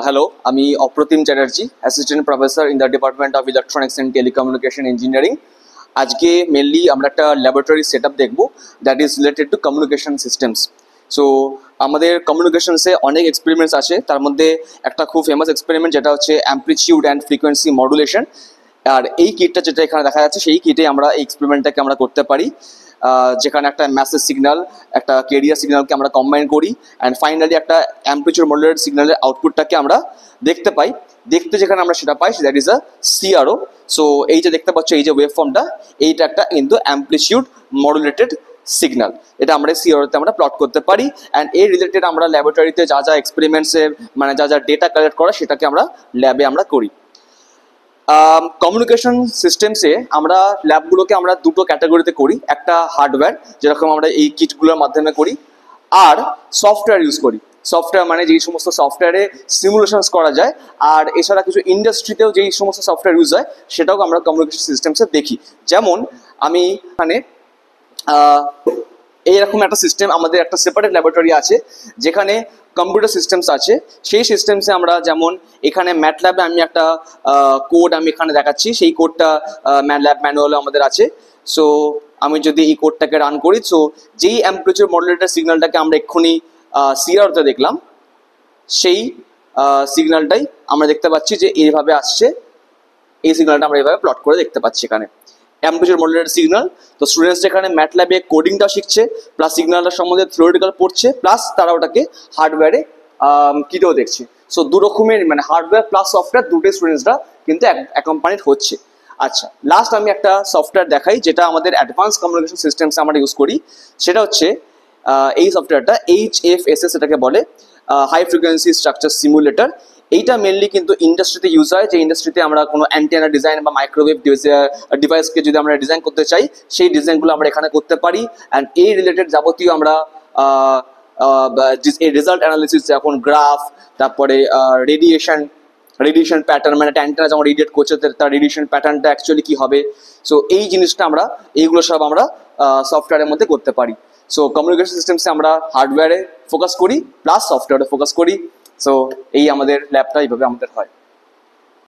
Hello, আমি Apratim Chatterjee, assistant professor in the department of electronics and telecommunication engineering. আজকে mainly আমরা একটা ল্যাবরেটরি সেট আপ দেখবো that is related to communication systems. So আমাদের কমিউনিকেশনসে অনেক experiments আছে, তার মধ্যে একটা খুব ফেমাস এক্সপেরিমেন্ট যেটা হচ্ছে অ্যাম্প্লিটিউড অ্যান্ড ফ্রিকোয়েন্সি মডুলেশন। আর এই কিটটা যেটা এখানে দেখা যাচ্ছে সেই কিটে আমরা এই এক্সপেরিমেন্টটাকে আমরা করতে পারি, যেখানে একটা ম্যাসেজ সিগন্যাল একটা কেরিয়ার সিগন্যালকে আমরা কম্বাইন করি অ্যান্ড ফাইনালি একটা অ্যাম্প্লিটিউড মডুলেটেড সিগন্যালের আউটপুটটাকে আমরা দেখতে পাই। দেখতে যেখানে আমরা সেটা পাই that is a CRO. So এই যে দেখতে পাচ্ছ এই যে ওয়েভ ফর্মটা, এইটা একটা কিন্তু অ্যাম্প্লিটিউড মডুলেটেড সিগন্যাল। এটা আমরা সিআরওতে আমরা প্লট করতে পারি অ্যান্ড এর রিলেটেড আমরা ল্যাবরেটরিতে যা যা এক্সপেরিমেন্টসের মানে যা যা ডেটা কালেক্ট করা সেটাকে আমরা ল্যাবে আমরা করি। কমিউনিকেশন সিস্টেমসে আমরা ল্যাবগুলোকে আমরা দুটো ক্যাটাগরিতে করি, একটা হার্ডওয়্যার যেরকম আমরা এই কিটগুলোর মাধ্যমে করি, আর সফটওয়্যার ইউজ করি। সফটওয়্যার মানে যেই সমস্ত সফটওয়্যারে সিমুলেশনস করা যায়, আর এছাড়া কিছু ইন্ডাস্ট্রিতেও যেই সমস্ত সফটওয়্যার ইউজ হয় সেটাও আমরা কমিউনিকেশন সিস্টেমসে দেখি। যেমন আমি এখানে এইরকম একটা সিস্টেম, আমাদের একটা সেপারেট ল্যাবরেটরি আছে যেখানে কম্পিউটার সিস্টেমস আছে। সেই সিস্টেমসে আমরা যেমন এখানে ম্যাটল্যাবে আমি একটা কোড আমি এখানে দেখাচ্ছি, সেই কোডটা ম্যাটল্যাব ম্যানুয়ালে আমাদের আছে। সো আমি যদি এই কোডটাকে রান করি, সো যেই অ্যাম্প্লিটিউড মডুলেটেড সিগন্যালটাকে আমরা এক্ষুনি সিআরওতে দেখলাম, সেই সিগন্যালটাই আমরা দেখতে পাচ্ছি যে এইভাবে আসছে। এই সিগন্যালটা আমরা এইভাবে প্লট করে দেখতে পাচ্ছি এখানে অ্যাম্প্লিটিউড মডুলেটেড সিগন্যাল। তো স্টুডেন্টস যেখানে ম্যাটল্যাবে কোডিংটা শিখছে, প্লাস সিগন্যালটার সম্বন্ধে থিওরিটিক্যাল পড়ছে, প্লাস তারা ওটাকে হার্ডওয়্যারে কিটেও দেখছে। সো দু রকমের মানে হার্ডওয়্যার প্লাস সফটওয়্যার দুটোই স্টুডেন্টসরা কিন্তু অ্যাকম্পানিড হচ্ছে। আচ্ছা, লাস্ট আমি একটা সফটওয়্যার দেখাই যেটা আমাদের অ্যাডভান্স কমিউনিকেশন সিস্টেমসে আমরা ইউজ করি। সেটা হচ্ছে এই সফটওয়্যারটা HFSS এটাকে বলে, হাই ফ্রিকোয়েন্সি স্ট্রাকচার সিমুলেটর। এইটা মেনলি কিন্তু ইন্ডাস্ট্রিতে ইউজ হয়, যে ইন্ডাস্ট্রিতে আমরা কোনো অ্যান্টেনা ডিজাইন বা মাইক্রোওয়েভ ডিভাইসকে যদি আমরা ডিজাইন করতে চাই, সেই ডিজাইনগুলো আমরা এখানে করতে পারি। অ্যান্ড এই রিলেটেড যাবতীয় আমরা এই রেজাল্ট অ্যানালিসিস, এখন গ্রাফ, তারপরে রেডিয়েশন প্যাটার্ন, মানে অ্যান্টেনা যেমন রেডিয়েট করছে তার রেডিয়েশন প্যাটার্নটা অ্যাকচুয়ালি কী হবে, সো এই জিনিসটা আমরা এইগুলো সব আমরা সফটওয়্যারের মধ্যে করতে পারি। সো কমিউনিকেশন সিস্টেমসে আমরা হার্ডওয়্যারে ফোকাস করি প্লাস সফটওয়্যারে ফোকাস করি। সো এই আমাদের ল্যাবটা এইভাবে আমাদের হয়।